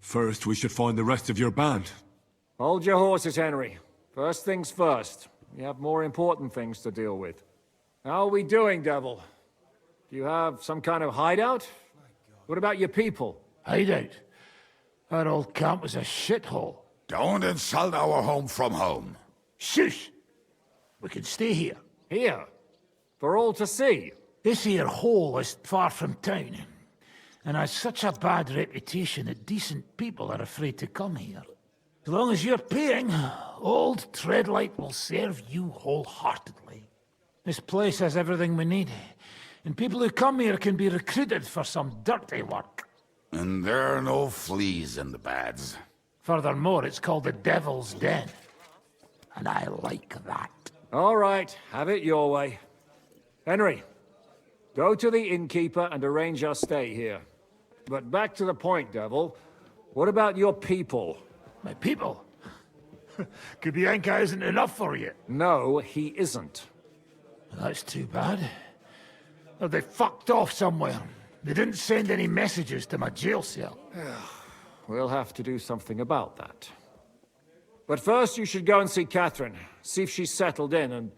First, we should find the rest of your band. Hold your horses, Henry. First things first. We have more important things to deal with. How are we doing, Devil? Do you have some kind of hideout? What about your people? Hideout? Our old camp was a shithole. Don't insult our home from home. Shush! We can stay here. Here? For all to see? This here hole is far from town, and has such a bad reputation that decent people are afraid to come here. As long as you're paying, old Treadlight will serve you wholeheartedly. This place has everything we need, and people who come here can be recruited for some dirty work. And there are no fleas in the beds. Furthermore, it's called the Devil's Den, and I like that. All right, have it your way. Henry, go to the innkeeper and arrange our stay here. But back to the point, Devil. What about your people? My people? Kubienka isn't enough for you. No, he isn't. That's too bad. Well, they fucked off somewhere. They didn't send any messages to my jail cell. We'll have to do something about that. But first you should go and see Catherine. See if she's settled in and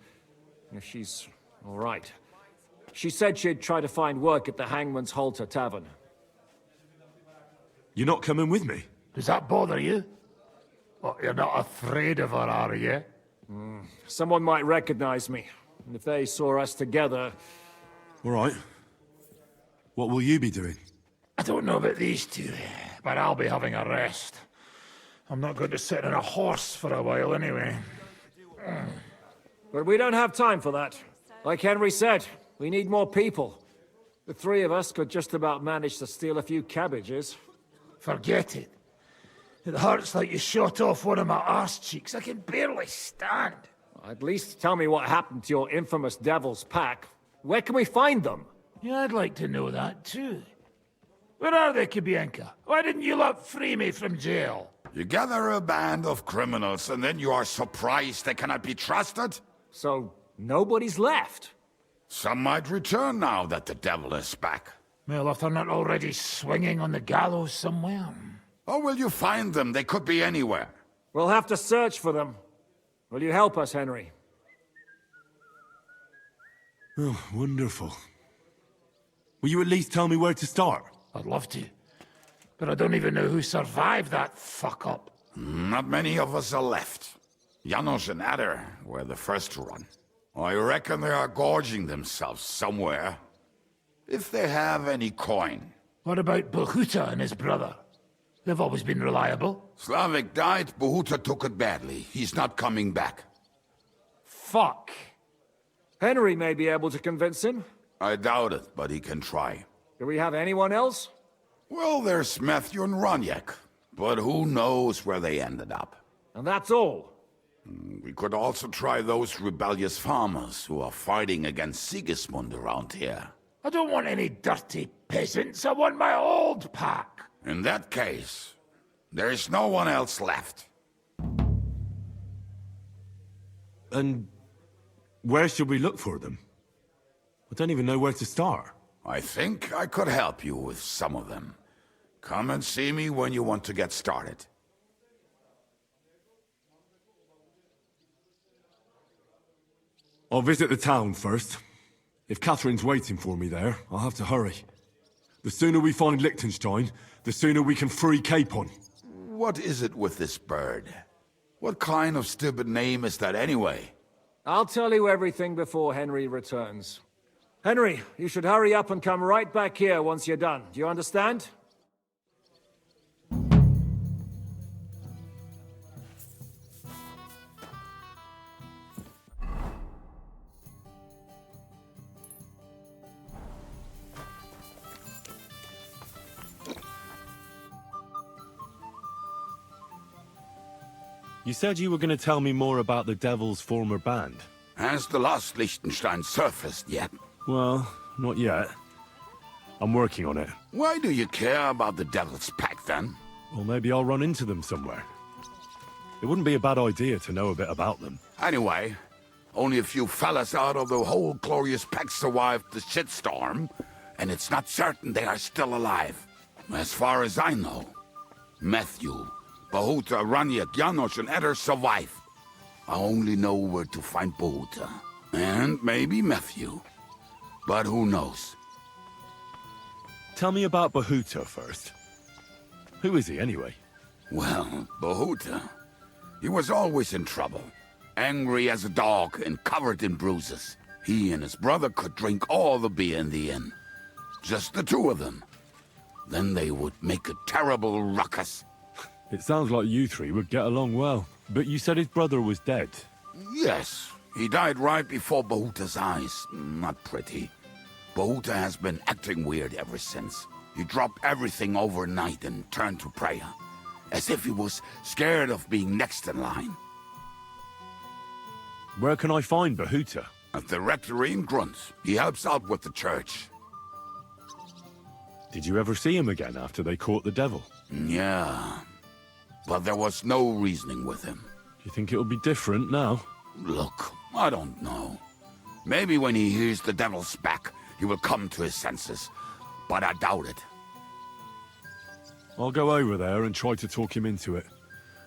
if she's all right. She said she'd try to find work at the Hangman's Halter Tavern. You're not coming with me? Does that bother you? Oh, you're not afraid of her, are you? Someone might recognize me. And if they saw us together... All right. What will you be doing? I don't know about these two, but I'll be having a rest. I'm not going to sit on a horse for a while anyway. But we don't have time for that. Like Henry said, we need more people. The three of us could just about manage to steal a few cabbages. Forget it. It hurts like you shot off one of my arse cheeks. I can barely stand. At least tell me what happened to your infamous Devil's Pack. Where can we find them? Yeah, I'd like to know that too. Where are they, Kubienka? Why didn't you lot free me from jail? You gather a band of criminals and then you are surprised they cannot be trusted? So, nobody's left? Some might return now that the devil is back. Well, if they're not already swinging on the gallows somewhere. How will you find them? They could be anywhere. We'll have to search for them. Will you help us, Henry? Oh, wonderful. Will you at least tell me where to start? I'd love to. But I don't even know who survived that fuck-up. Not many of us are left. Janos and Adder were the first to run. I reckon they are gorging themselves somewhere. If they have any coin. What about Bohuta and his brother? They've always been reliable. Slavik died, Bohuta took it badly. He's not coming back. Fuck. Henry may be able to convince him. I doubt it, but he can try. Do we have anyone else? Well, there's Matthew and Roniak, but who knows where they ended up. And that's all. We could also try those rebellious farmers who are fighting against Sigismund around here. I don't want any dirty peasants. I want my old pack. In that case, there's no one else left. And where should we look for them? I don't even know where to start. I think I could help you with some of them. Come and see me when you want to get started. I'll visit the town first. If Catherine's waiting for me there, I'll have to hurry. The sooner we find Liechtenstein, the sooner we can free Capon. What is it with this bird? What kind of stupid name is that anyway? I'll tell you everything before Henry returns. Henry, you should hurry up and come right back here once you're done. Do you understand? You said you were going to tell me more about the Devil's former band. Has the lost Liechtenstein surfaced yet? Well, not yet. I'm working on it. Why do you care about the Devil's Pack then? Well, maybe I'll run into them somewhere. It wouldn't be a bad idea to know a bit about them. Anyway, only a few fellas out of the whole glorious pack survived the shitstorm, and it's not certain they are still alive. As far as I know. Matthew, Bohuta, Raniek, Janos, and Eder survive. I only know where to find Bohuta. And maybe Matthew. But who knows? Tell me about Bohuta first. Who is he, anyway? Well, Bohuta, he was always in trouble. Angry as a dog and covered in bruises. He and his brother could drink all the beer in the inn. Just the two of them. Then they would make a terrible ruckus. It sounds like you three would get along well. But you said his brother was dead. Yes, he died right before Bohuta's eyes. Not pretty. Bohuta has been acting weird ever since. He dropped everything overnight and turned to prayer. As if he was scared of being next in line. Where can I find Bohuta? At the rectory in Grunt. He helps out with the church. Did you ever see him again after they caught the devil? Yeah. But there was no reasoning with him. Do you think it'll be different now? Look, I don't know. Maybe when he hears the devil's back, he will come to his senses. But I doubt it. I'll go over there and try to talk him into it.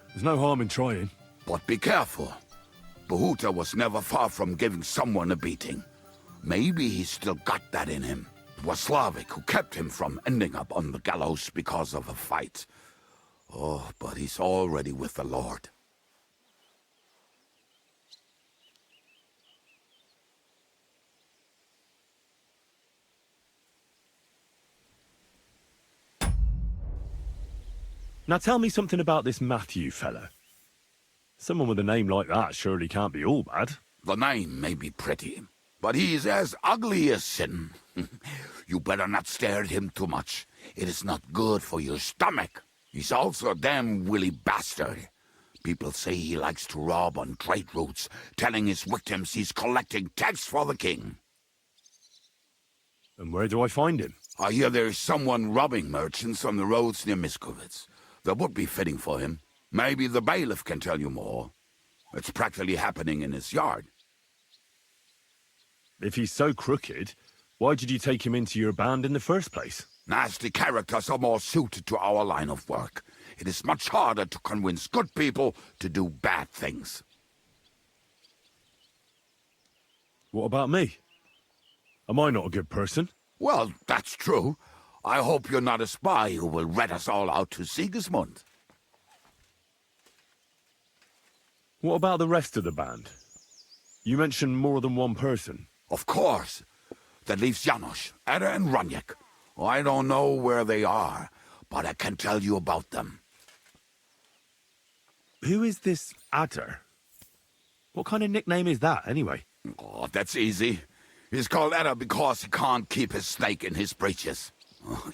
There's no harm in trying. But be careful. Bohuta was never far from giving someone a beating. Maybe he's still got that in him. It was Slavik who kept him from ending up on the gallows because of a fight. Oh, but he's already with the Lord. Now tell me something about this Matthew fella. Someone with a name like that surely can't be all bad. The name may be pretty, but he's as ugly as sin. You better not stare at him too much. It is not good for your stomach. He's also a damn willy bastard. People say he likes to rob on trade routes, telling his victims he's collecting tax for the king. And where do I find him? I hear there's someone robbing merchants on the roads near Miskovitz. That would be fitting for him. Maybe the bailiff can tell you more. It's practically happening in his yard. If he's so crooked, why did you take him into your band in the first place? Nasty characters are more suited to our line of work. It is much harder to convince good people to do bad things. What about me? Am I not a good person? Well, that's true. I hope you're not a spy who will rat us all out to Sigismund. What about the rest of the band? You mentioned more than one person. Of course. That leaves Janos, Eder, and Raniek. I don't know where they are, but I can tell you about them. Who is this Adder? What kind of nickname is that, anyway? Oh, that's easy. He's called Eder because he can't keep his snake in his breeches.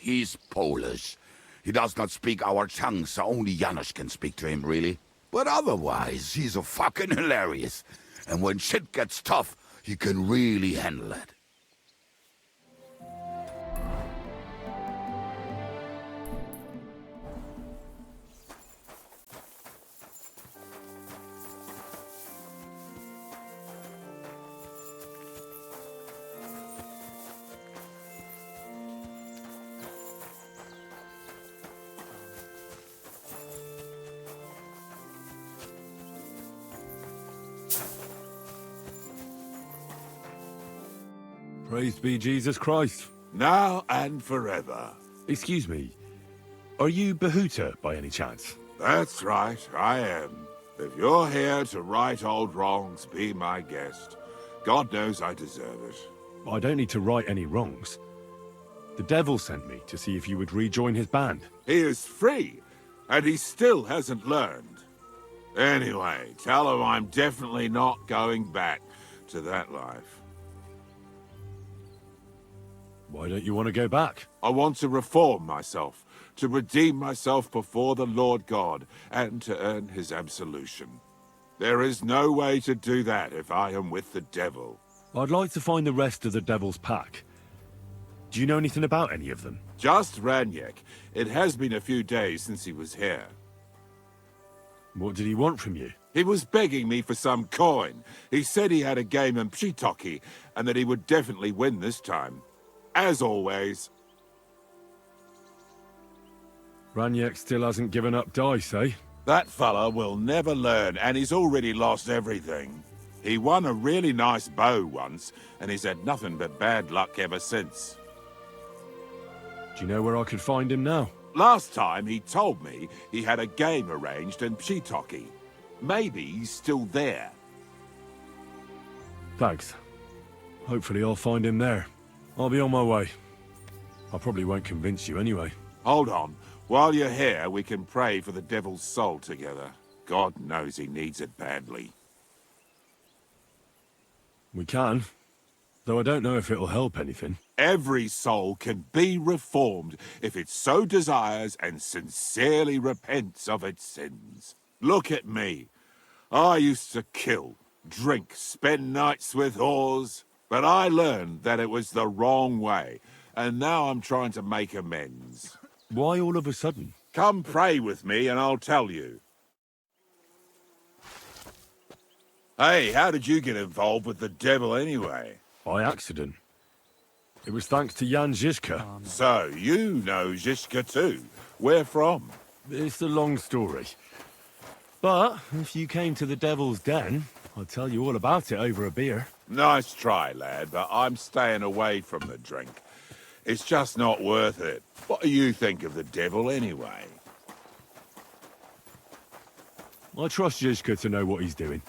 He's Polish. He does not speak our tongue, so only Janos can speak to him, really. But otherwise, he's a fucking hilarious. And when shit gets tough, he can really handle it. Praise be Jesus Christ. Now and forever. Excuse me, are you Bohuta by any chance? That's right, I am. If you're here to right old wrongs, be my guest. God knows I deserve it. I don't need to right any wrongs. The devil sent me to see if you would rejoin his band. He is free, and he still hasn't learned. Anyway, tell him I'm definitely not going back to that life. Why don't you want to go back? I want to reform myself, to redeem myself before the Lord God, and to earn his absolution. There is no way to do that if I am with the devil. I'd like to find the rest of the devil's pack. Do you know anything about any of them? Just Raniek. It has been a few days since he was here. What did he want from you? He was begging me for some coin. He said he had a game in Pshitoki, and that he would definitely win this time. As always. Raniek still hasn't given up dice, eh? That fella will never learn, and he's already lost everything. He won a really nice bow once, and he's had nothing but bad luck ever since. Do you know where I could find him now? Last time he told me he had a game arranged in Pshitoki. Maybe he's still there. Thanks. Hopefully I'll find him there. I'll be on my way. I probably won't convince you anyway. Hold on. While you're here, we can pray for the devil's soul together. God knows he needs it badly. We can, though I don't know if it'll help anything. Every soul can be reformed if it so desires and sincerely repents of its sins. Look at me. I used to kill, drink, spend nights with whores, but I learned that it was the wrong way, and now I'm trying to make amends. Why all of a sudden? Come pray with me and I'll tell you. Hey, how did you get involved with the devil anyway? By accident. It was thanks to Jan Žižka. So, you know Žižka too. Where from? It's a long story. But if you came to the Devil's Den, I'll tell you all about it over a beer. Nice try, lad, but I'm staying away from the drink. It's just not worth it. What do you think of the devil anyway? I trust Žižka to know what he's doing.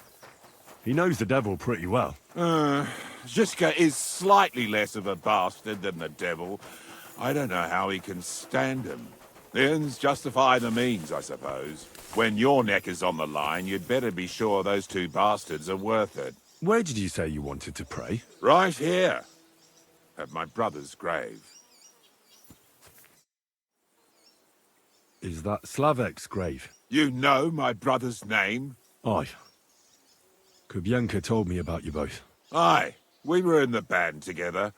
He knows the devil pretty well. Žižka is slightly less of a bastard than the devil. I don't know how he can stand him. The ends justify the means, I suppose. When your neck is on the line, you'd better be sure those two bastards are worth it. Where did you say you wanted to pray? Right here. At my brother's grave. Is that Slavek's grave? You know my brother's name? Aye. Kubienka told me about you both. Aye. We were in the band together,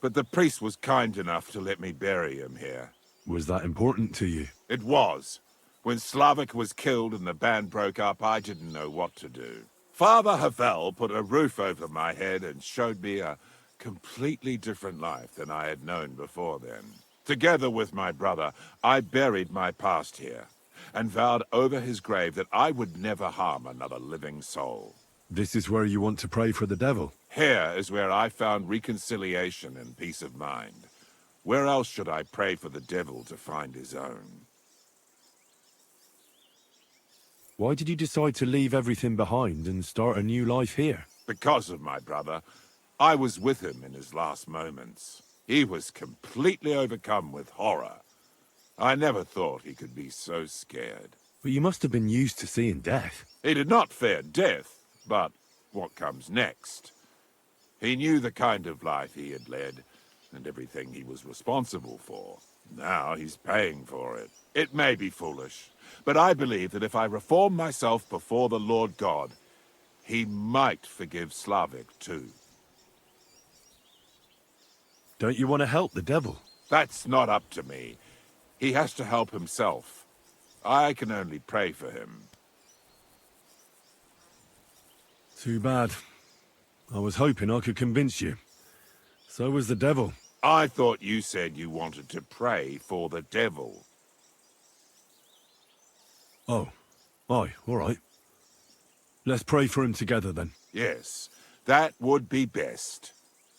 but the priest was kind enough to let me bury him here. Was that important to you? It was. When Slavek was killed and the band broke up, I didn't know what to do. Father Havel put a roof over my head and showed me a completely different life than I had known before then. Together with my brother, I buried my past here and vowed over his grave that I would never harm another living soul. This is where you want to pray for the devil? Here is where I found reconciliation and peace of mind. Where else should I pray for the devil to find his own? Why did you decide to leave everything behind and start a new life here? Because of my brother. I was with him in his last moments. He was completely overcome with horror. I never thought he could be so scared. But you must have been used to seeing death. He did not fear death, but what comes next? He knew the kind of life he had led, and everything he was responsible for. Now he's paying for it. It may be foolish, but I believe that if I reform myself before the Lord God, he might forgive Slavek too. Don't you want to help the devil? That's not up to me. He has to help himself. I can only pray for him. Too bad. I was hoping I could convince you. So was the devil. I thought you said you wanted to pray for the devil. Oh. Aye, all right. Let's pray for him together then. Yes, that would be best.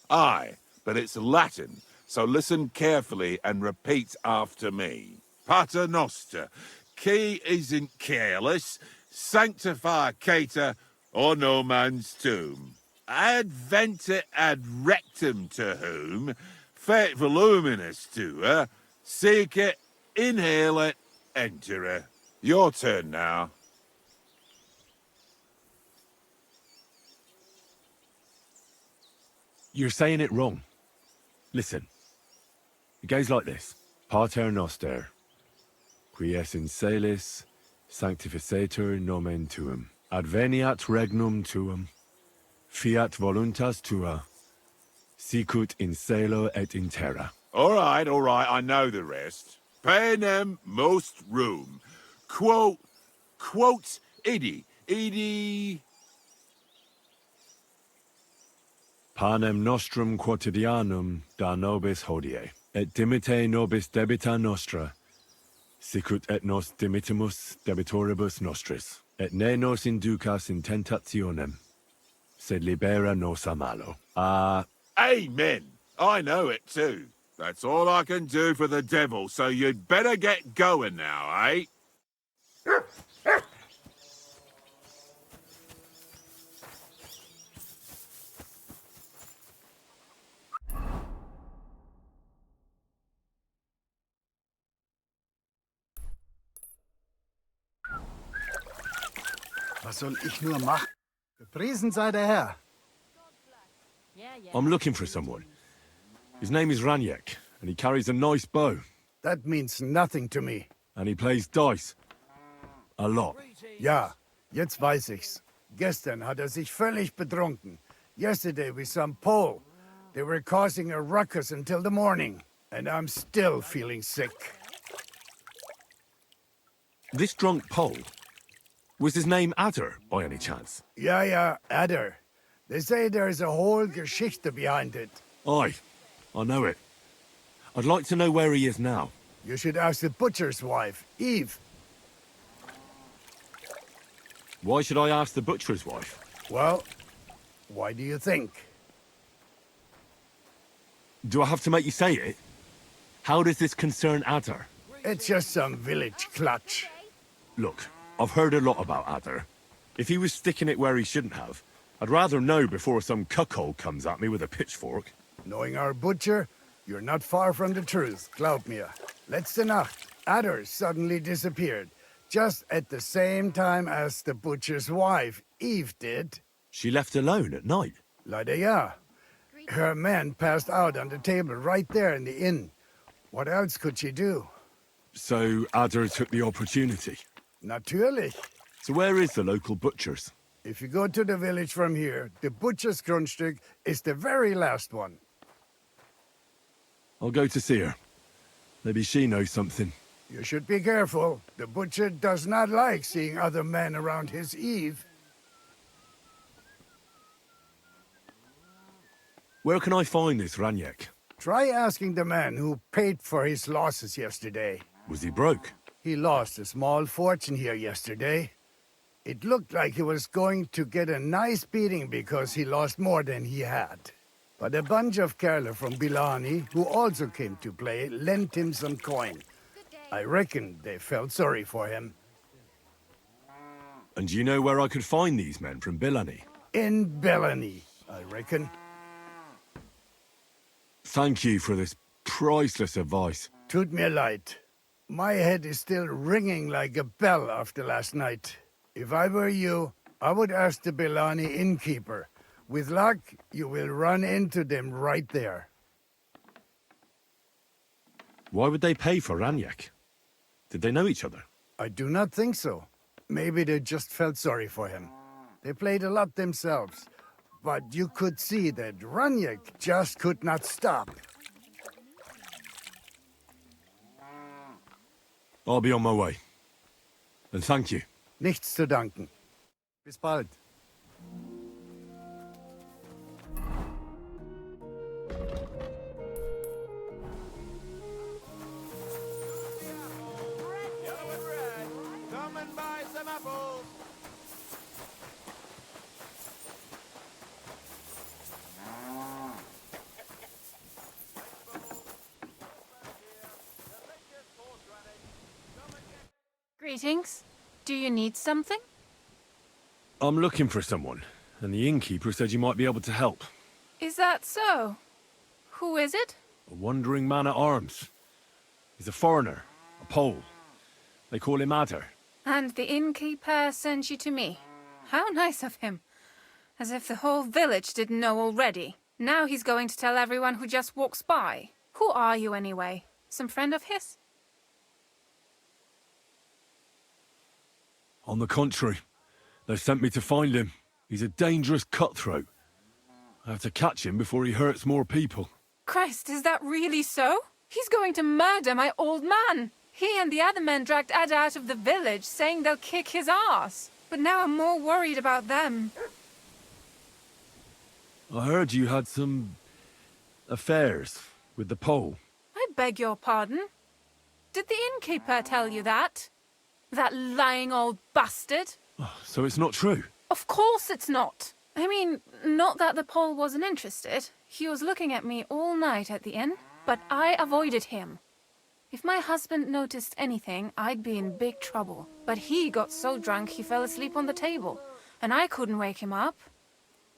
Aye, but it's Latin, so listen carefully and repeat after me. Pater Noster, qui is in careless, sanctify cater, or no man's tomb. Adventure ad rectum to whom, fet voluminous to her, seek it, inhale it, enter her. Your turn now. You're saying it wrong. Listen. It goes like this. Pater Noster, qui es in celis, sanctificetur nomen tuum. Adveniat regnum tuum. Fiat voluntas tua. Sicut in celo et in terra. All right, I know the rest. Panem most room. Quote, idi. Panem nostrum quotidianum da nobis hodie, et dimite nobis debita nostra, Sicut et nos dimittimus debitoribus nostris, et ne nos inducas in tentationem, sed libera nos a malo. Amen. I know it too. That's all I can do for the devil, so you'd better get going now, eh? Was soll ich nur machen? Gepriesen sei der Herr. I'm looking for someone. His name is Raniek, and he carries a nice bow. That means nothing to me. And he plays dice. A lot. Ja, jetzt weiß ich's. Gestern hat sich völlig betrunken. Yesterday with some Pole. They were causing a ruckus until the morning. And I'm still feeling sick. This drunk Pole, was his name Adder, by any chance? Ja, Adder. They say there's a whole Geschichte behind it. Aye, I know it. I'd like to know where he is now. You should ask the butcher's wife, Eve. Why should I ask the butcher's wife? Well, why do you think? Do I have to make you say it? How does this concern Adder? It's just some village clutch. Look, I've heard a lot about Adder. If he was sticking it where he shouldn't have, I'd rather know before some cuckold comes at me with a pitchfork. Knowing our butcher, you're not far from the truth, glaub mir. Letzte Nacht, Adder suddenly disappeared, just at the same time as the butcher's wife, Eve, did. She left alone at night. Leider ja. Her man passed out on the table right there in the inn. What else could she do? So Adder took the opportunity. Natürlich. So where is the local butcher's? If you go to the village from here, the butcher's Grundstück is the very last one. I'll go to see her. Maybe she knows something. You should be careful. The butcher does not like seeing other men around his Eve. Where can I find this Raniek? Try asking the man who paid for his losses yesterday. Was he broke? He lost a small fortune here yesterday. It looked like he was going to get a nice beating because he lost more than he had. But a bunch of Kerler from Bilani, who also came to play, lent him some coin. I reckon they felt sorry for him. And do you know where I could find these men from Bilani? In Bilani, I reckon. Thank you for this priceless advice. Tut mir leid. My head is still ringing like a bell after last night. If I were you, I would ask the Bilani innkeeper. With luck, you will run into them right there. Why would they pay for Raniek? Did they know each other? I do not think so. Maybe they just felt sorry for him. They played a lot themselves. But you could see that Raniek just could not stop. I'll be on my way. And thank you. Nichts zu danken. Bis bald. Come and buy some apples. Greetings. Do you need something? I'm looking for someone, and the innkeeper said you might be able to help. Is that so? Who is it? A wandering man-at-arms. He's a foreigner, a Pole. They call him Adder. And the innkeeper sent you to me. How nice of him. As if the whole village didn't know already. Now he's going to tell everyone who just walks by. Who are you anyway? Some friend of his? On the contrary, they sent me to find him. He's a dangerous cutthroat. I have to catch him before he hurts more people. Christ, is that really so? He's going to murder my old man. He and the other men dragged Ada out of the village, saying they'll kick his ass. But now I'm more worried about them. I heard you had some affairs with the Pole. I beg your pardon? Did the innkeeper tell you that? That lying old bastard? So it's not true? Of course it's not. I mean, not that the Pole wasn't interested. He was looking at me all night at the inn, but I avoided him. If my husband noticed anything, I'd be in big trouble. But he got so drunk he fell asleep on the table, and I couldn't wake him up.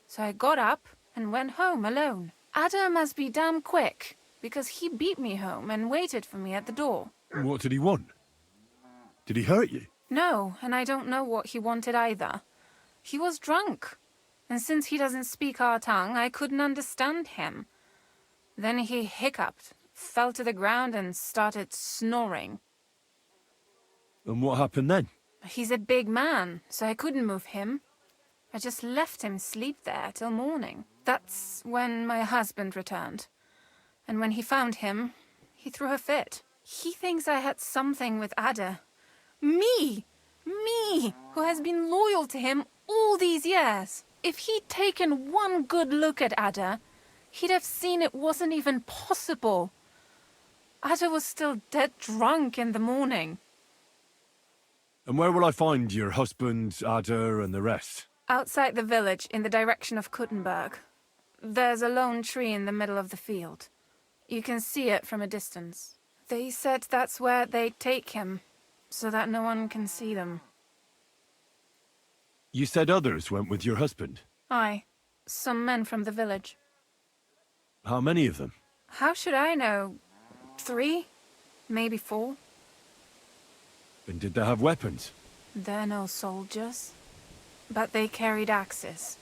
So I got up and went home alone. Ada must be damn quick, because he beat me home and waited for me at the door. What did he want? Did he hurt you? No, and I don't know what he wanted either. He was drunk, and since he doesn't speak our tongue, I couldn't understand him. Then he hiccuped, fell to the ground and started snoring. And what happened then? He's a big man, so I couldn't move him. I just left him sleep there till morning. That's when my husband returned. And when he found him, he threw a fit. He thinks I had something with Ada. Me! Me, who has been loyal to him all these years. If he'd taken one good look at Ada, he'd have seen it wasn't even possible. Ada was still dead drunk in the morning. And where will I find your husband, Ada, and the rest? Outside the village, in the direction of Kuttenberg. There's a lone tree in the middle of the field. You can see it from a distance. They said that's where they'd take him, so that no one can see them. You said others went with your husband. Aye, some men from the village. How many of them? How should I know? 3? Maybe 4? And did they have weapons? They're no soldiers. But they carried axes.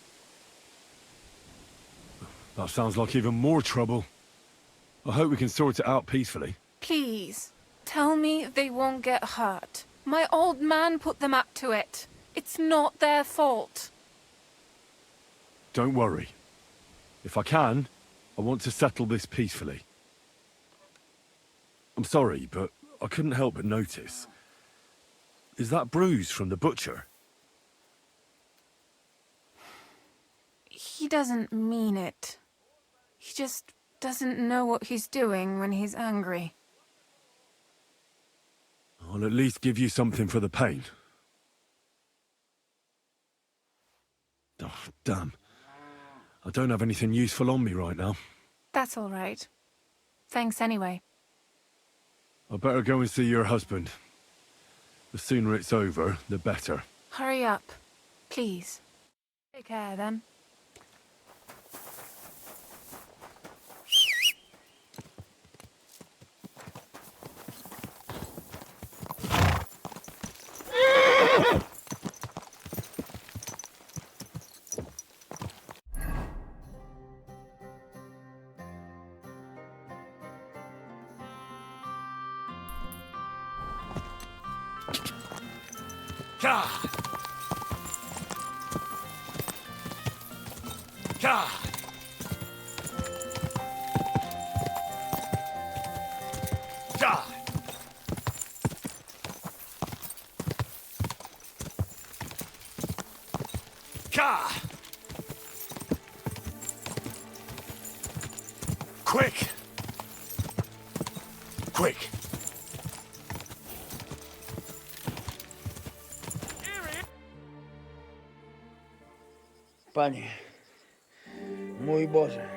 That sounds like even more trouble. I hope we can sort it out peacefully. Please, tell me they won't get hurt. My old man put them up to it. It's not their fault. Don't worry. If I can, I want to settle this peacefully. I'm sorry, but I couldn't help but notice. Is that bruise from the butcher? He doesn't mean it. He just doesn't know what he's doing when he's angry. I'll at least give you something for the pain. Oh, damn. I don't have anything useful on me right now. That's all right. Thanks anyway. I better go and see your husband. The sooner it's over, the better. Hurry up, please. Take care then. God! God! God! God! Quick! Quick! Panie, mój Boże,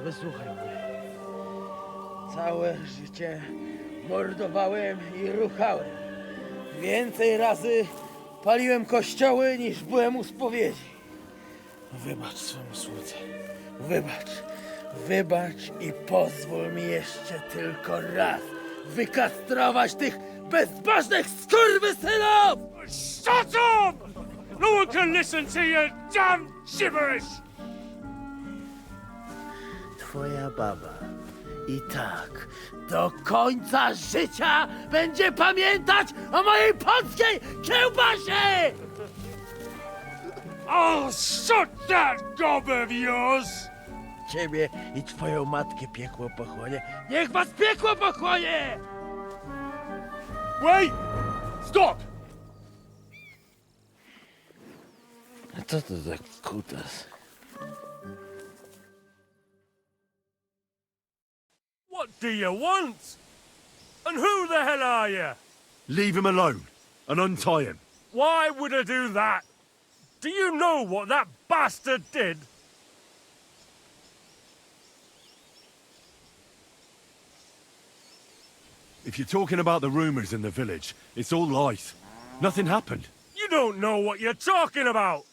wysłuchaj mnie. Całe życie mordowałem i ruchałem. Więcej razy paliłem kościoły, niż byłem u spowiedzi. Wybacz swemu słudze. Wybacz. Wybacz i pozwól mi jeszcze tylko raz wykastrować tych bezbożnych skurwysynów! Shut up! No one can listen to your damn gibberish! Twoja baba i tak do końca życia będzie pamiętać o mojej polskiej kiełbasie! I'll shut that gob of yours! Ciebie i twoją matkę piekło pochłonie. Niech was piekło pochłonie! Wait! Stop! A co to za kutas? What do you want? And who the hell are you? Leave him alone and untie him. Why would I do that? Do you know what that bastard did? If you're talking about the rumors in the village, it's all lies. Nothing happened. You don't know what you're talking about.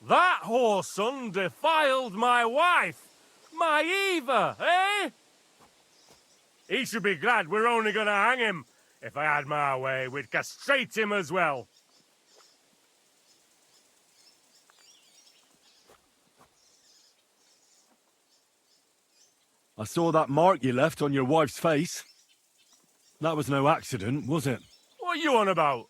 That whoreson defiled my wife. My Eva, eh? He should be glad we're only gonna hang him. If I had my way, we'd castrate him as well. I saw that mark you left on your wife's face. That was no accident, was it? What are you on about?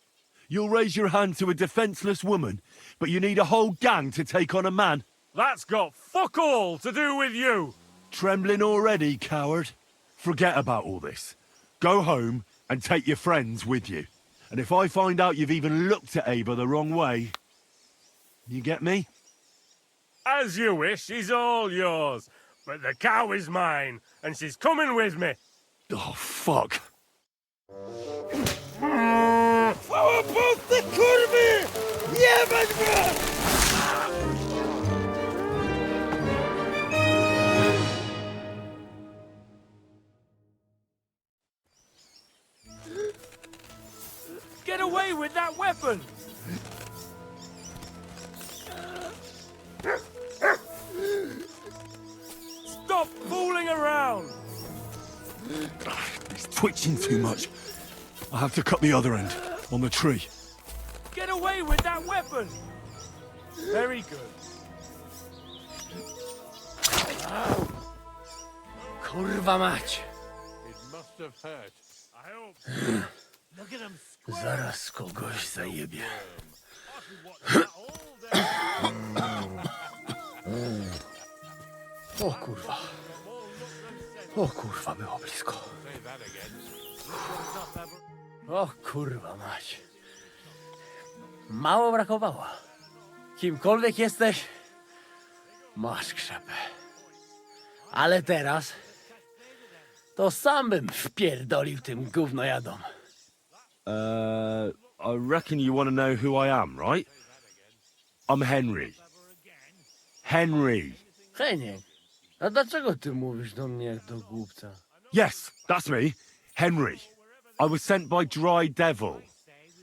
You'll raise your hand to a defenseless woman, but you need a whole gang to take on a man. That's got fuck all to do with you. Trembling already, coward? Forget about all this. Go home and take your friends with you. And if I find out you've even looked at Ava the wrong way... You get me? As you wish, she's all yours. But the cow is mine, and she's coming with me. Oh, fuck. Chwała Polsce, kurwy! Jebać was! Get away with that weapon! Stop fooling around! He's twitching too much. I have to cut the other end, on the tree. Get away with that weapon! Very good. Kurwa mać! It must have hurt. I hope. Look at him. Zaraz kogoś zajebie. O kurwa. O kurwa, było blisko. O kurwa mać. Mało brakowało. Kimkolwiek jesteś, masz krzepę. Ale teraz to sam bym wpierdolił tym gównojadom. I reckon you want to know who I am, right? I'm Henry. Henry. Heniek, a dlaczego ty mówisz do mnie jak do głupca? Yes, that's me. Henry. I was sent by Dry Devil.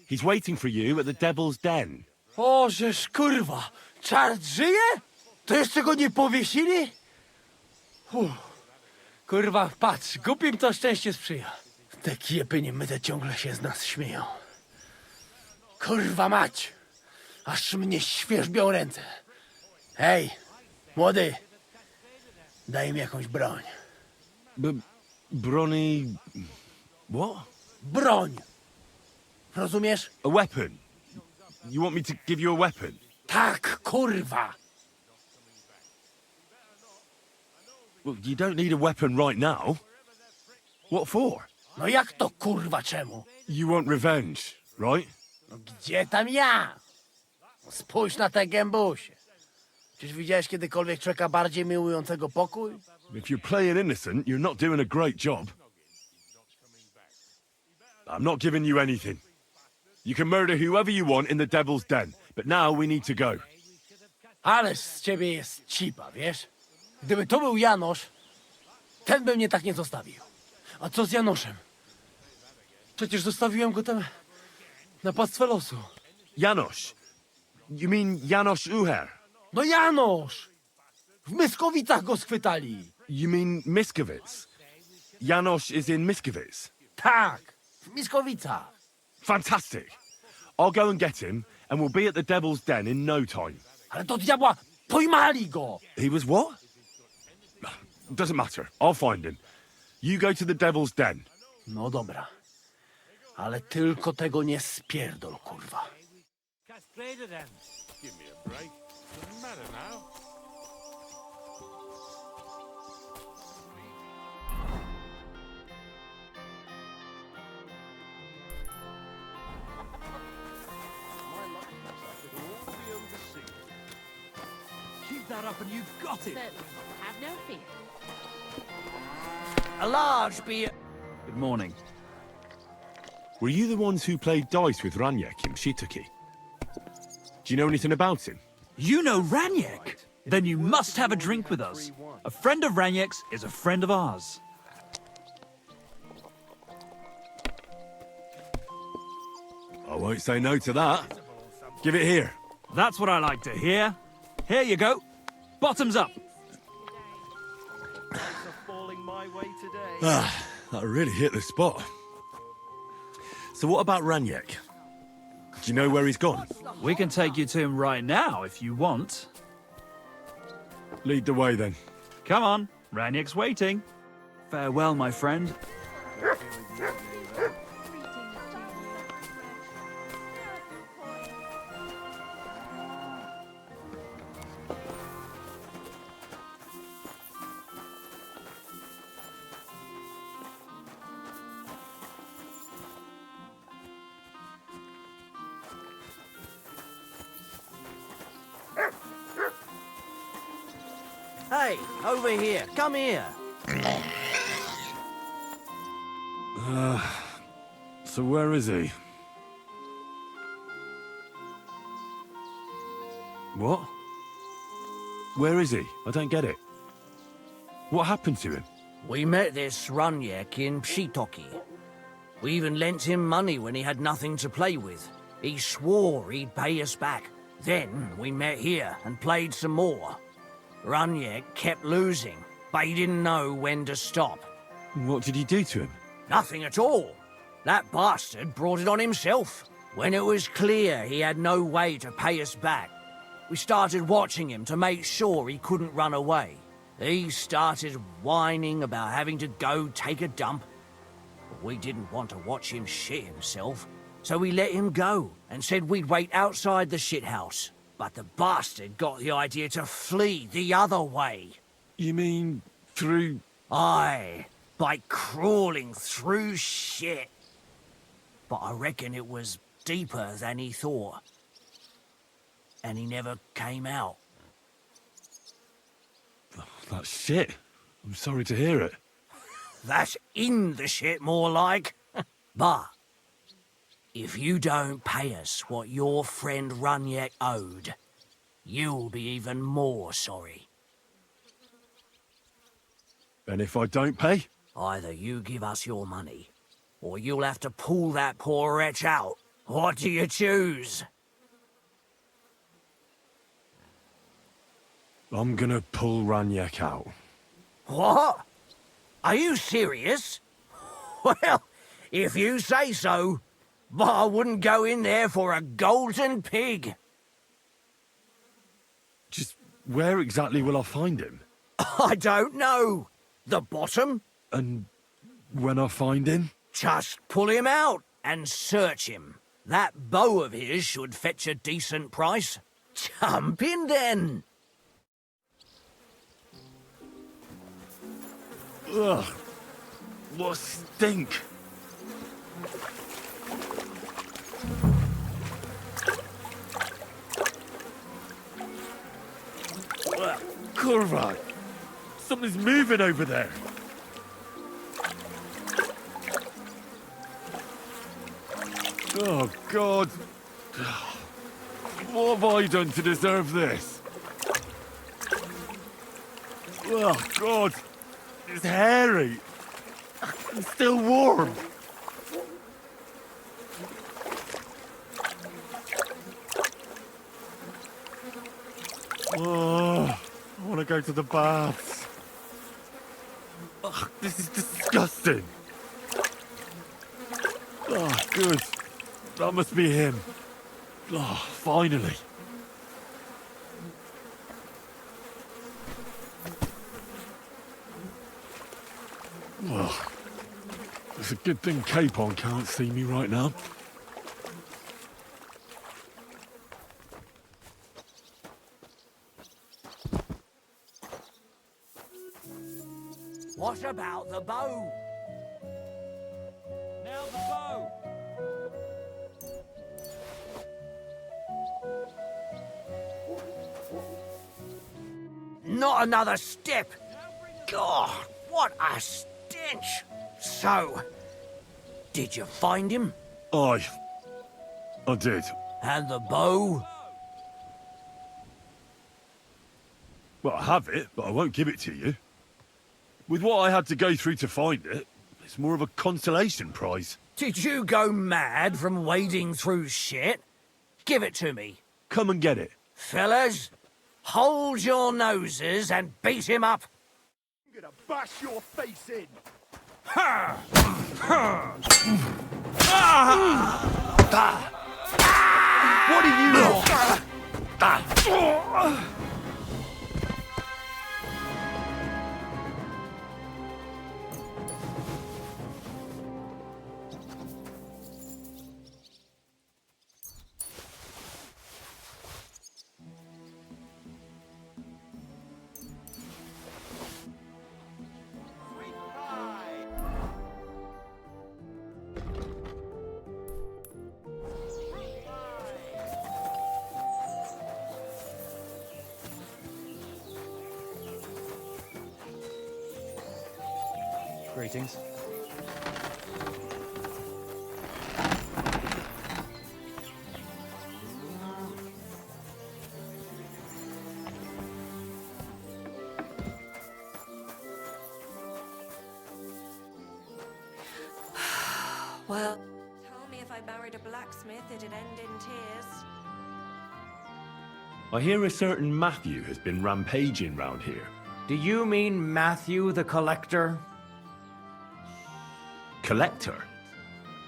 He's waiting for you at the Devil's Den. O, żeż kurwa, czart żyje? To jeszcze go nie powiesili? Kurwa, patrz, głupim to szczęście sprzyja. Te kiepy niemyte ciągle się z nas śmieją. Kurwa mać, aż mnie świerzbią ręce. Hej, młody, daj mi jakąś broń. Bronny... What? Broń! Rozumiesz? A weapon? You want me to give you a weapon? Tak, kurwa! Well, you don't need a weapon right now. What for? No jak to kurwa czemu? You want revenge, right? No gdzie tam ja? Spójrz na te gębusie. Czyż widziałeś kiedykolwiek człowieka bardziej miłującego pokój? If you're playing innocent, you're not doing a great job. I'm not giving you anything. You can murder whoever you want in the Devil's Den, but now we need to go. Ależ z ciebie jest cipa, wiesz? Gdyby to był Janosz, ten by mnie tak nie zostawił. A co z Janoszem? Przecież zostawiłem go tam na pastwę losu. Janos? You mean Janos Uher? No Janosz! W Myskowicach go schwytali. You mean Miskovic? Janos is in Miskovic? Tak, w Myskowicach. Fantastic. I'll go and get him, and we'll be at the Devil's Den in no time. Ale do diabła, pojmali go! He was what? Doesn't matter. I'll find him. You go to the Devil's Den. No dobra, ale tylko tego nie spierdol, kurwa. Give me a break. Doesn't matter now. Keep that up and you've got it. Have no fear. A large beer. Morning. Were you the ones who played dice with Raniek in Shituki? Do you know anything about him? You know Raniek? Then you must have a drink with us. A friend of Raniek's is a friend of ours. I won't say no to that. Give it here. That's what I like to hear. Here you go. Bottoms up. That really hit the spot. So what about Raniek? Do you know where he's gone? We can take you to him right now if you want. Lead the way then. Come on, Raniek's waiting. Farewell, my friend. Hey, over here. Come here. So where is he? What? Where is he? I don't get it. What happened to him? We met this Raniek in Shitoki. We even lent him money when he had nothing to play with. He swore he'd pay us back. Then we met here and played some more. Raniek kept losing, but he didn't know when to stop. What did he do to him? Nothing at all. That bastard brought it on himself. When it was clear he had no way to pay us back, we started watching him to make sure he couldn't run away. He started whining about having to go take a dump. But we didn't want to watch him shit himself, so we let him go and said we'd wait outside the shithouse. But the bastard got the idea to flee the other way. You mean through... Aye, by crawling through shit. But I reckon it was deeper than he thought. And he never came out. That's shit. I'm sorry to hear it. That's in the shit, more like. But if you don't pay us what your friend Raniek owed, you'll be even more sorry. And if I don't pay? Either you give us your money, or you'll have to pull that poor wretch out. What do you choose? I'm gonna pull Raniek out. What? Are you serious? Well, if you say so, but I wouldn't go in there for a golden pig. Just where exactly will I find him? I don't know. The bottom? And when I find him? Just pull him out and search him. That bow of his should fetch a decent price. Jump in then. Ugh. What stink. Kurva! Something's moving over there. Oh, God. What have I done to deserve this? Oh, God. It's hairy. It's still warm. Oh, I want to go to the baths. Ugh, this is disgusting. Oh, good. That must be him. Oh, finally. Well, it's a good thing Capon can't see me right now. What about the bow? Now the bow. Not another step. God, what a stench. So, Did you find him? I did. And the bow? Well, I have it, but I won't give it to you. With what I had to go through to find it, it's more of a consolation prize. Did you go mad from wading through shit? Give it to me. Come and get it. Fellas, hold your noses and beat him up. I'm gonna bash your face in. What do you want? Greetings. Well, tell me if I married a blacksmith, it'd end in tears. I hear a certain Matthew has been rampaging round here. Do you mean Matthew the Collector? Collector?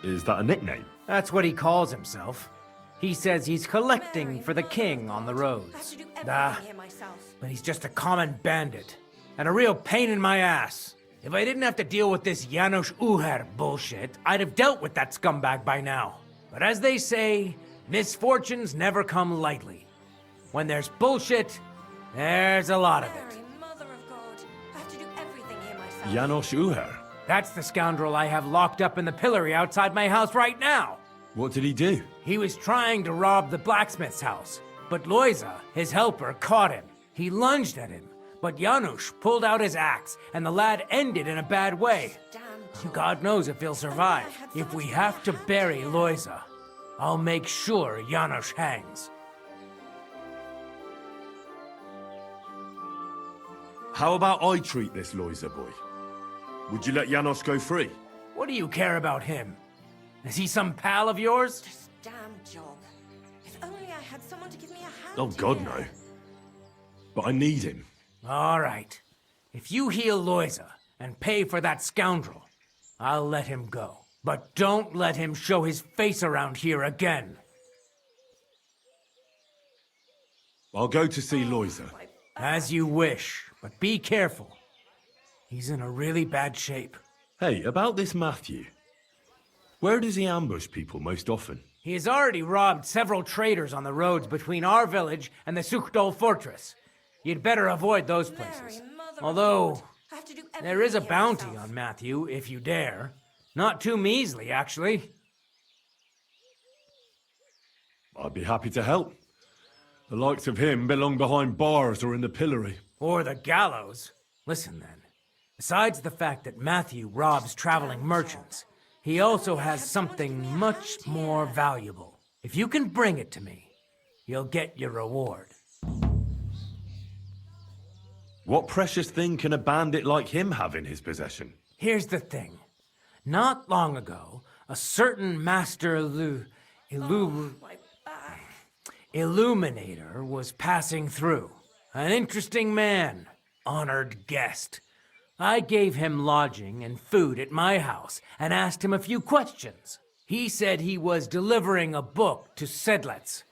Is that a nickname? That's what he calls himself. He says he's collecting for the king on the I have roads. to do Ah, everything here myself. but he's just a common bandit. And a real pain in my ass. If I didn't have to deal with this Janos Uher bullshit, I'd have dealt with that scumbag by now. But as they say, misfortunes never come lightly. When there's bullshit, there's a lot of it. Mary, Mother of God, I have to do everything here myself. Janos Uher? That's the scoundrel I have locked up in the pillory outside my house right now. What did he do? He was trying to rob the blacksmith's house, but Loiza, his helper, caught him. He lunged at him, but Janusz pulled out his axe, and the lad ended in a bad way. Damn. God knows if he'll survive. If we have to bury Loiza, I'll make sure Janusz hangs. How about I treat this Loiza boy? Would you let Janos go free? What do you care about him? Is he some pal of yours? This damn job. If only I had someone to give me a hand. Oh, God, here. no. But I need him. All right. If you heal Loiza and pay for that scoundrel, I'll let him go. But don't let him show his face around here again. I'll go to see Loiza. As you wish, but be careful. He's in a really bad shape. Hey, about this Matthew. Where does he ambush people most often? He has already robbed several traders on the roads between our village and the Sukhdol fortress. You'd better avoid those places. Mary, Mother of Although, God, I have to do there is a everything here bounty myself. on Matthew, if you dare. Not too measly, actually. I'd be happy to help. The likes of him belong behind bars or in the pillory. Or the gallows. Listen then. Besides the fact that Matthew robs traveling merchants, he also has something much more valuable. If you can bring it to me, you'll get your reward. What precious thing can a bandit like him have in his possession? Here's the thing. Not long ago, a certain master illuminator was passing through. An interesting man, honored guest. I gave him lodging and food at my house and asked him a few questions. He said he was delivering a book to Sedlets,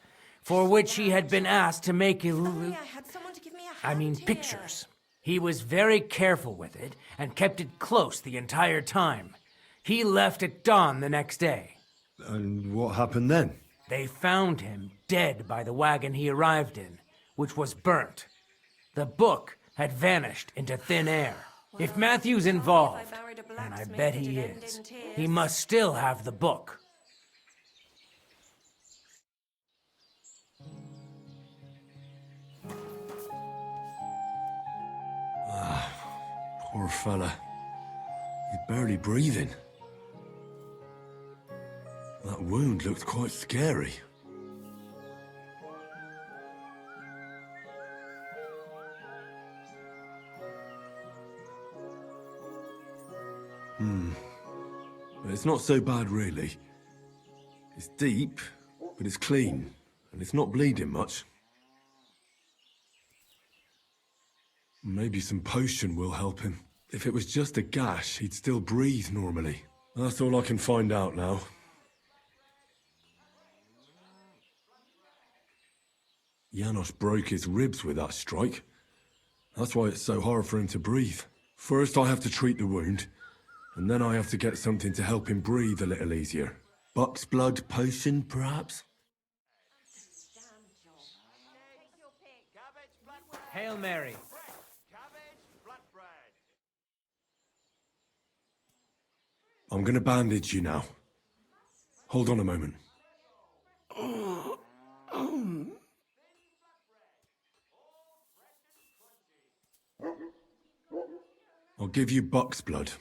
for which he had been asked to make Only I had someone to give me a hand here. pictures. He was very careful with it and kept it close the entire time. He left at dawn the next day. And what happened then? They found him dead by the wagon he arrived in, which was burnt. The book had vanished into thin air. If Matthew's involved, and I bet he is, he must still have the book. Poor fella. He's barely breathing. That wound looked quite scary. But it's not so bad, really. It's deep, but it's clean, and it's not bleeding much. Maybe some potion will help him. If it was just a gash, he'd still breathe normally. That's all I can find out now. Janos broke his ribs with that strike. That's why it's so hard for him to breathe. First I have to treat the wound, and then I have to get something to help him breathe a little easier. Buck's blood potion, perhaps? Hail Mary. I'm gonna bandage you now. Hold on a moment. I'll give you Buck's blood.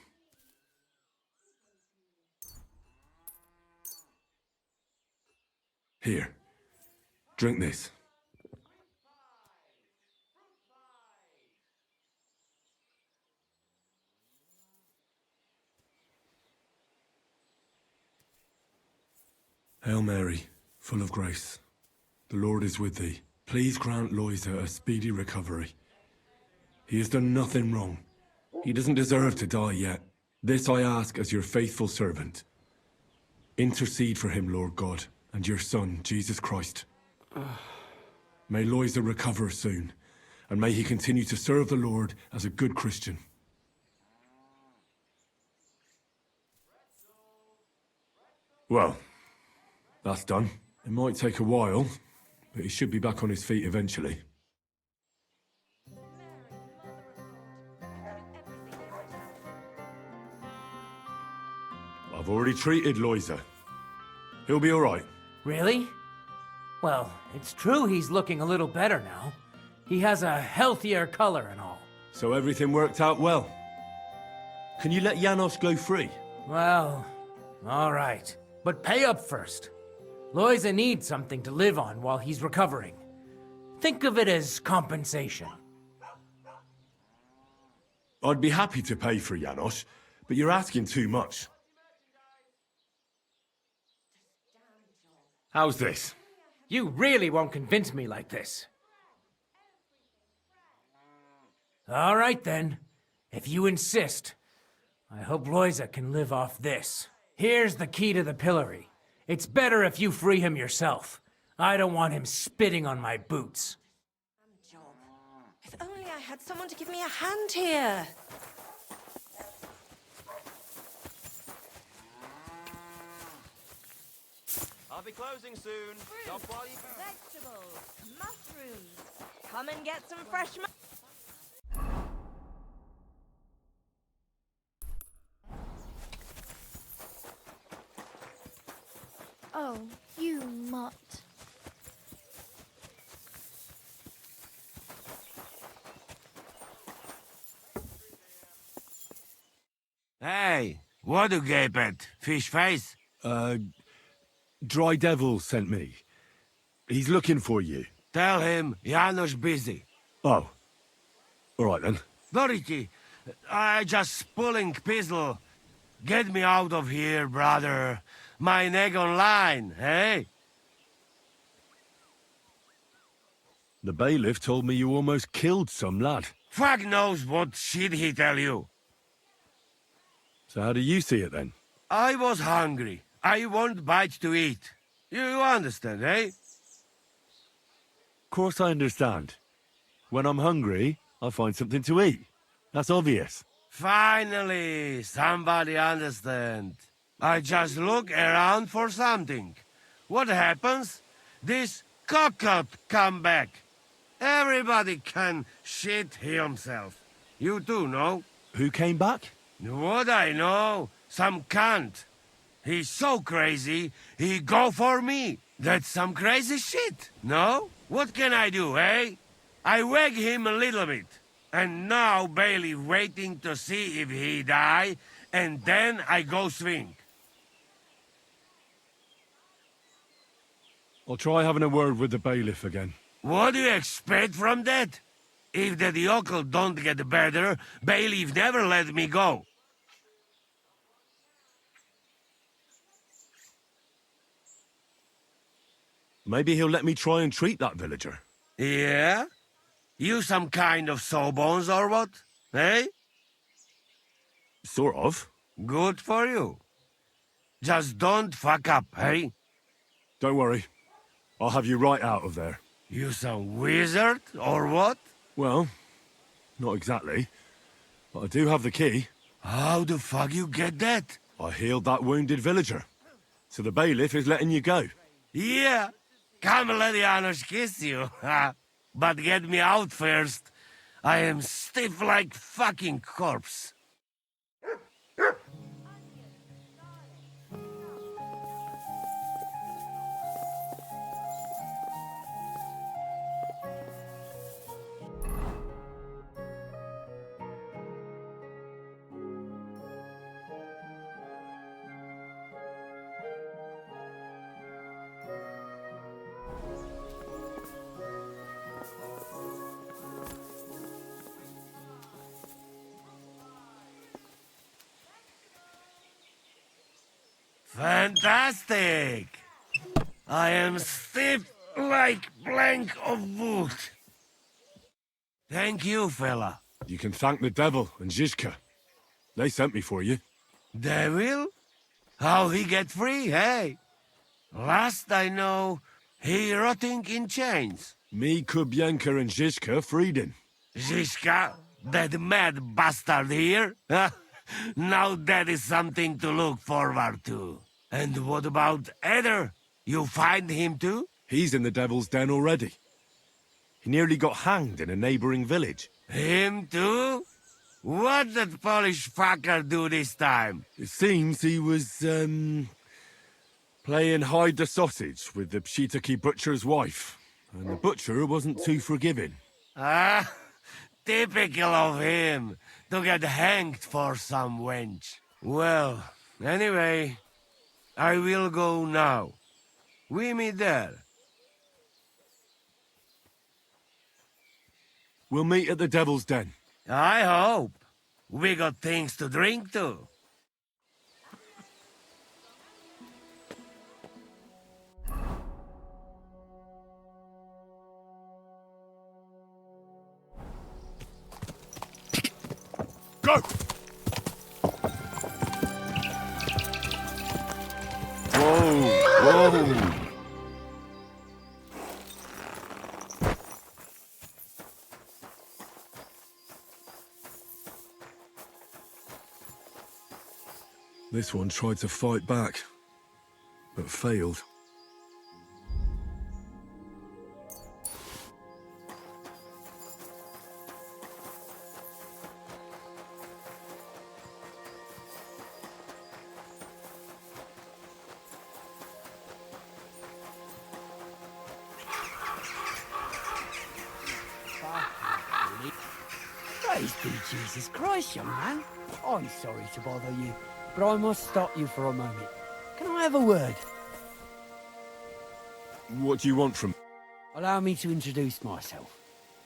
Here. Drink this. Hail Mary, full of grace. The Lord is with thee. Please grant Loisa a speedy recovery. He has done nothing wrong. He doesn't deserve to die yet. This I ask as your faithful servant. Intercede for him, Lord God, and your Son, Jesus Christ. May Loisa recover soon, and may he continue to serve the Lord as a good Christian. Well, that's done. It might take a while, but he should be back on his feet eventually. I've already treated Loisa. He'll be all right. Really? Well, it's true he's looking a little better now. He has a healthier color and all. So everything worked out well. Can you let Janos go free? Well, all right. But pay up first. Loisa needs something to live on while he's recovering. Think of it as compensation. I'd be happy to pay for Janos, but you're asking too much. How's this? You really won't convince me like this. All right, then. If you insist, I hope Loisa can live off this. Here's the key to the pillory. It's better if you free him yourself. I don't want him spitting on my boots. If only I had someone to give me a hand here. I'll be closing soon. Stop while you... Vegetables, mushrooms. Come and get some fresh Oh, you mutt. Hey, what you gape at? Fish face? Dry Devil sent me. He's looking for you. Tell him Janos busy. Oh. All right, then. Dorothy, I just pulling pistol. Get me out of here, brother. My neck on line, eh? The bailiff told me you almost killed some lad. Fuck knows what shit he tell you. So how do you see it, then? I was hungry. I want bite to eat. You understand, eh? Of course I understand. When I'm hungry, I find something to eat. That's obvious. Finally, somebody understand. I just look around for something. What happens? This cock-up come back. Everybody can shit himself. You too, no? Who came back? What I know? Some cunt. He's so crazy, he go for me. That's some crazy shit, no? What can I do, eh? I wag him a little bit. And now Bailey waiting to see if he die, and then I go swing. I'll try having a word with the bailiff again. What do you expect from that? If the yokel don't get better, bailiff never let me go. Maybe he'll let me try and treat that villager. Yeah? You some kind of sawbones or what? Eh? Sort of. Good for you. Just don't fuck up, eh? Don't worry. I'll have you right out of there. You some wizard or what? Well, not exactly. But I do have the key. How the fuck you get that? I healed that wounded villager. So the bailiff is letting you go. Yeah. Come let Janos kiss you. But get me out first. I am stiff like fucking corpse. Fantastic! I am stiff like plank of wood. Thank you, fella. You can thank the devil and Zizka. They sent me for you. Devil? How he get free, hey? Last I know, he rotting in chains. Me, Kubienka and Zizka freed him. Zizka, that mad bastard here? Now that is something to look forward to. And what about Eder? You find him too? He's in the devil's den already. He nearly got hanged in a neighboring village. Him too? What did Polish fucker do this time? It seems he was, playing hide the sausage with the Pshitaki butcher's wife. And the butcher wasn't too forgiving. Ah, typical of him, to get hanged for some wench. Well, anyway, I will go now. We meet there. We'll meet at the devil's den. I hope. We got things to drink too. Go! Whoa! This one tried to fight back, but failed. Praise be Jesus Christ, young man. I'm sorry to bother you, but I must stop you for a moment. Can I have a word? What do you want from... Allow me to introduce myself.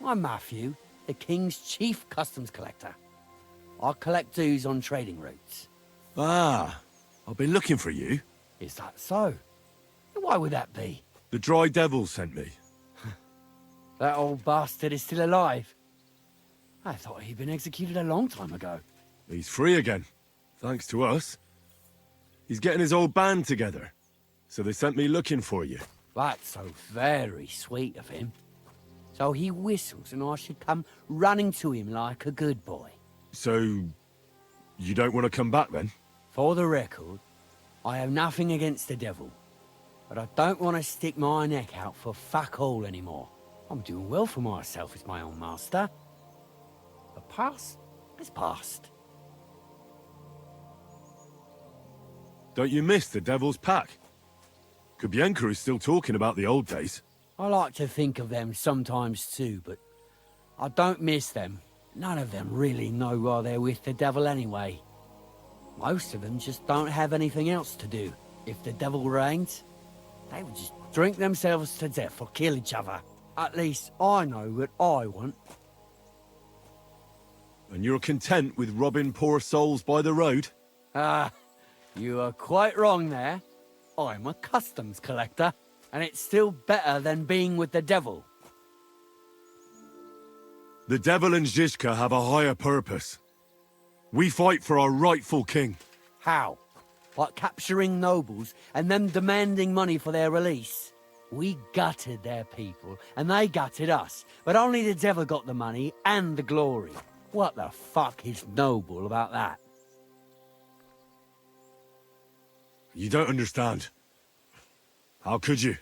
I'm Matthew, the King's chief customs collector. I collect dues on trading routes. Ah, I've been looking for you. Is that so? Why would that be? The Dry Devil sent me. That old bastard is still alive. I thought he'd been executed a long time ago. He's free again, thanks to us. He's getting his old band together, so they sent me looking for you. That's so very sweet of him. So he whistles and I should come running to him like a good boy. So, you don't want to come back then? For the record, I have nothing against the devil. But I don't want to stick my neck out for fuck all anymore. I'm doing well for myself as my own master. The past is past. Don't you miss the Devil's Pack? Kubienka is still talking about the old days. I like to think of them sometimes too, but I don't miss them. None of them really know why they're with the devil anyway. Most of them just don't have anything else to do. If the devil reigns, they would just drink themselves to death or kill each other. At least I know what I want. And you're content with robbing poor souls by the road? Ah, you are quite wrong there. I'm a customs collector, and it's still better than being with the devil. The devil and Zizka have a higher purpose. We fight for our rightful king. How? By capturing nobles and them demanding money for their release. We gutted their people, and they gutted us, but only the devil got the money and the glory. What the fuck is noble about that? You don't understand. How could you?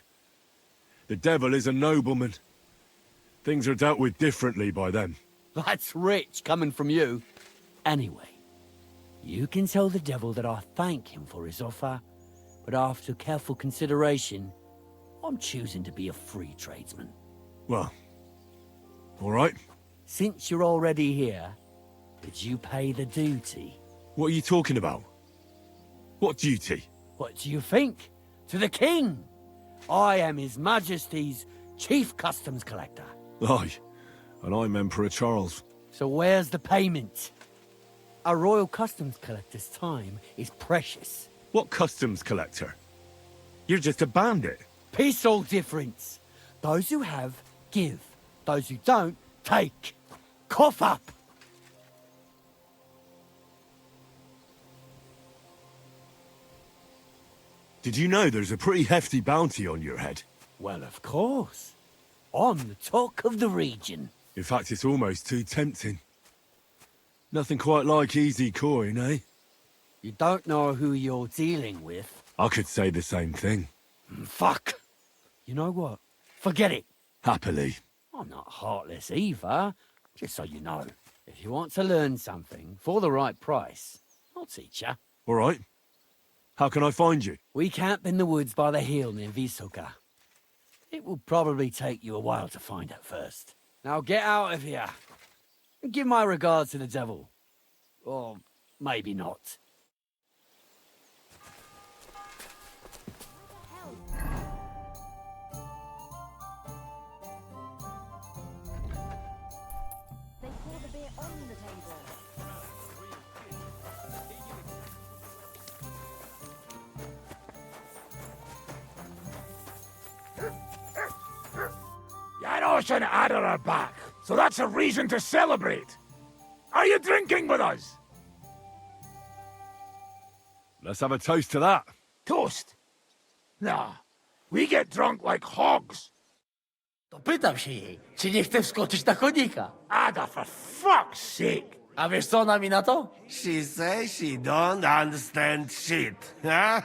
The devil is a nobleman. Things are dealt with differently by them. That's rich coming from you. Anyway, you can tell the devil that I thank him for his offer, but after careful consideration, I'm choosing to be a free tradesman. Well, all right. Since you're already here, did you pay the duty? What are you talking about? What duty? What do you think? To the king! I am His Majesty's Chief Customs Collector. Aye, and I'm Emperor Charles. So where's the payment? A royal customs collector's time is precious. What customs collector? You're just a bandit. Peace all difference. Those who have, give. Those who don't, take. Cough up! Did you know there's a pretty hefty bounty on your head? Well, of course. I'm the talk of the region. In fact, it's almost too tempting. Nothing quite like easy coin, eh? You don't know who you're dealing with. I could say the same thing. Fuck! You know what? Forget it. Happily. I'm not heartless either, just so you know. If you want to learn something for the right price, I'll teach you. All right. How can I find you? We camp in the woods by the hill near Visoka. It will probably take you a while to find it first. Now get out of here. And give my regards to the devil. Or maybe not. They pour the beer on the table. Janos and Ada are back, so that's a reason to celebrate. Are you drinking with us? Let's have a toast to that. Toast? Nah, we get drunk like hogs. To pytam się jej, czy nie chce wskoczyć na konika. Ada, for fuck's sake. A wiesz co ona mi na to? She says she don't understand shit, huh?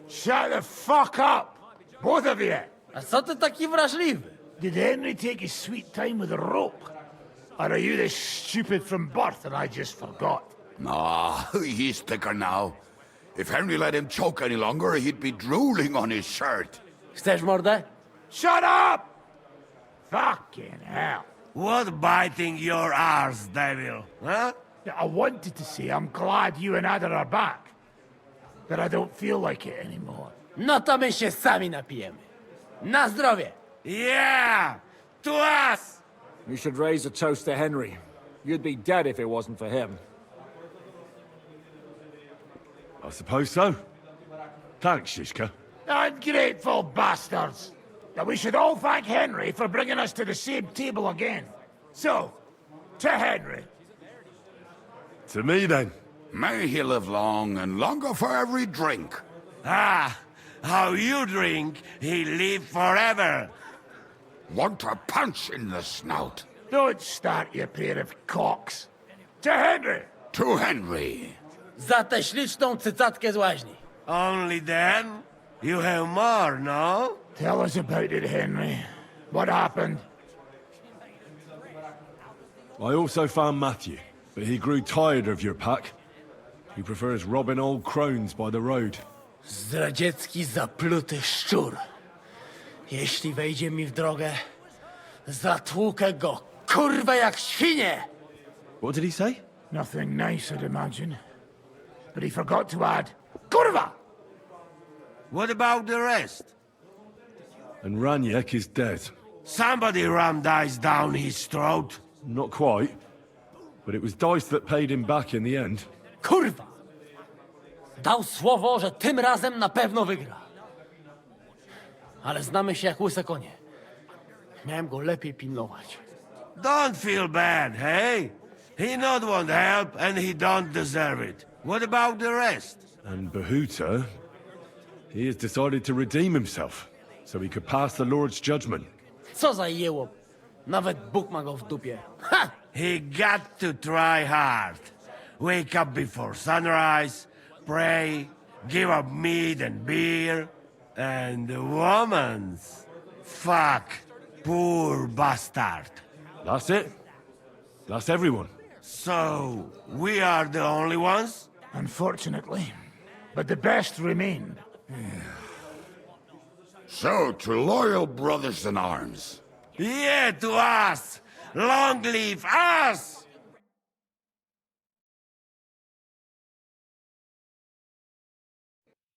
Shut the fuck up, both of you. A co ty taki wrażliwy? Did Henry take his sweet time with the rope? Or are you this stupid from birth and I just forgot? Nah, he's thicker now. If Henry let him choke any longer, he'd be drooling on his shirt. Chcesz mordę? Shut up! Fucking hell. What biting your arse, devil, huh? I wanted to say I'm glad you and Ada are back. But I don't feel like it anymore. No to my się sami napijemy. Na zdrowie! Yeah! To us! You should raise a toast to Henry. You'd be dead if it wasn't for him. I suppose so. Thanks, Shishka. Ungrateful bastards! That we should all thank Henry for bringing us to the same table again. So, to Henry. To me, then. May he live long and longer for every drink. Ah, how you drink, he live forever. Want a punch in the snout. Don't start, you pair of cocks. To Henry! To Henry. Za tę śliczną cycatkę z łaźni. Only then? You have more, no? Tell us about it, Henry. What happened? I also found Matthew, but he grew tired of your pack. He prefers robbing old crones by the road. Zdradziecki, zapluty szczur. Jeśli wejdzie mi w drogę, zatłukę go, kurwa, jak świnię! What did he say? Nothing nice, I'd imagine. But he forgot to add, Kurva! What about the rest? And Raniek is dead. Somebody rammed dice down his throat. Not quite. But it was Dice that paid him back in the end. Kurwa! Dał słowo, że tym razem na pewno wygra. Ale znamy się jak łyse konie. Miałem go lepiej pilnować. Don't feel bad, hey? He not want help, and he don't deserve it. What about the rest? And Bohuta, he has decided to redeem himself, so he could pass the Lord's judgment. Co za jełop. Nawet Bóg ma go w dupie. Ha! He got to try hard. Wake up before sunrise, pray, give up meat and beer, and the womans. Fuck, poor bastard. That's it. That's everyone. So, we are the only ones? Unfortunately. But the best remained. So, to loyal brothers in arms. Yeah, to us! Long live us!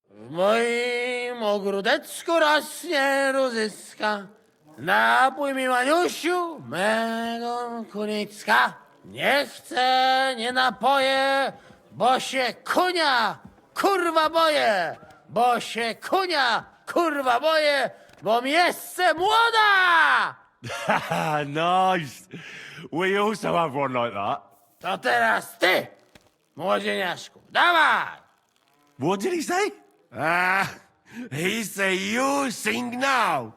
W moim ogródeczku rośnie różyska. Napój mi, Maniusiu, mego kunicka. Nie chcę, nie napoję, bo się kunia, kurwa boję. Bo się kunia, kurwa boję, bo mi jeszcze młoda! Nice. We also have one like that. To teraz ty, młodzieniaszku, dawaj! What did he say? He say you sing now.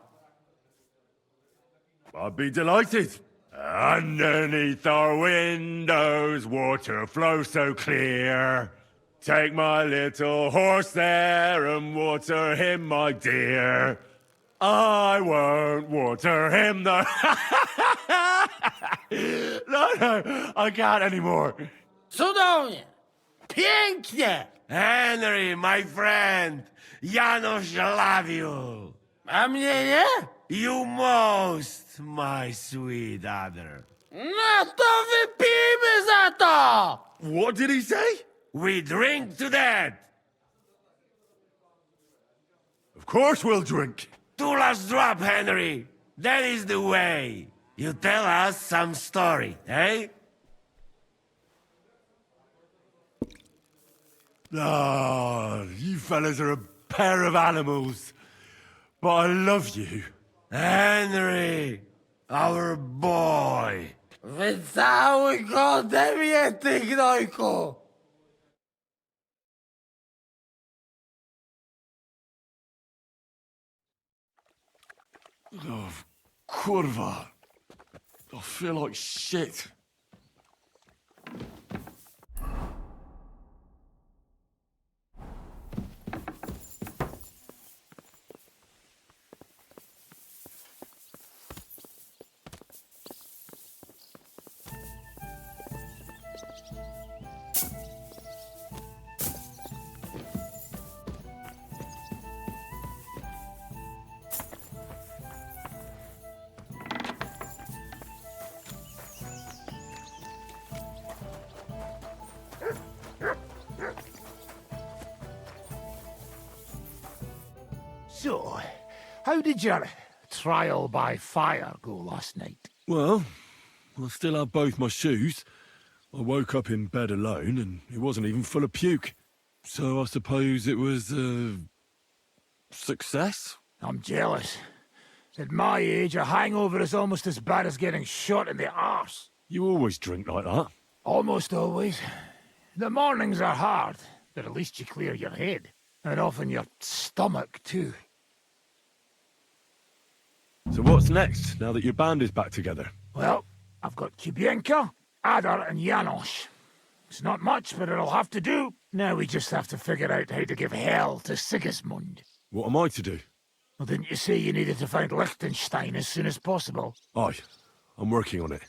I'd be delighted. Underneath our windows, water flows so clear. Take my little horse there and water him, my dear. I won't water him, though. No, I can't anymore. Cudownie! Pięknie! Henry, my friend, Janusz love you. A mnie nie? You most, my sweet other. No to wypijmy za to! What did he say? We drink to that. Of course we'll drink. Two last drop, Henry. That is the way. You tell us some story, eh? Ah, you fellas are a pair of animals. But I love you. Henry, our boy. Wycałuj go ode mnie, ty gnojku! Oh, kurwa. I feel like shit. So, how did your trial by fire go last night? Well, I still have both my shoes. I woke up in bed alone and it wasn't even full of puke. So I suppose it was a success? I'm jealous. At my age, a hangover is almost as bad as getting shot in the arse. You always drink like that. Almost always. The mornings are hard, but at least you clear your head. And often your stomach, too. So what's next, now that your band is back together? Well, I've got Kubienka, Adar, and Janos. It's not much, but it'll have to do. Now we just have to figure out how to give hell to Sigismund. What am I to do? Well, didn't you say you needed to find Liechtenstein as soon as possible? Aye, I'm working on it.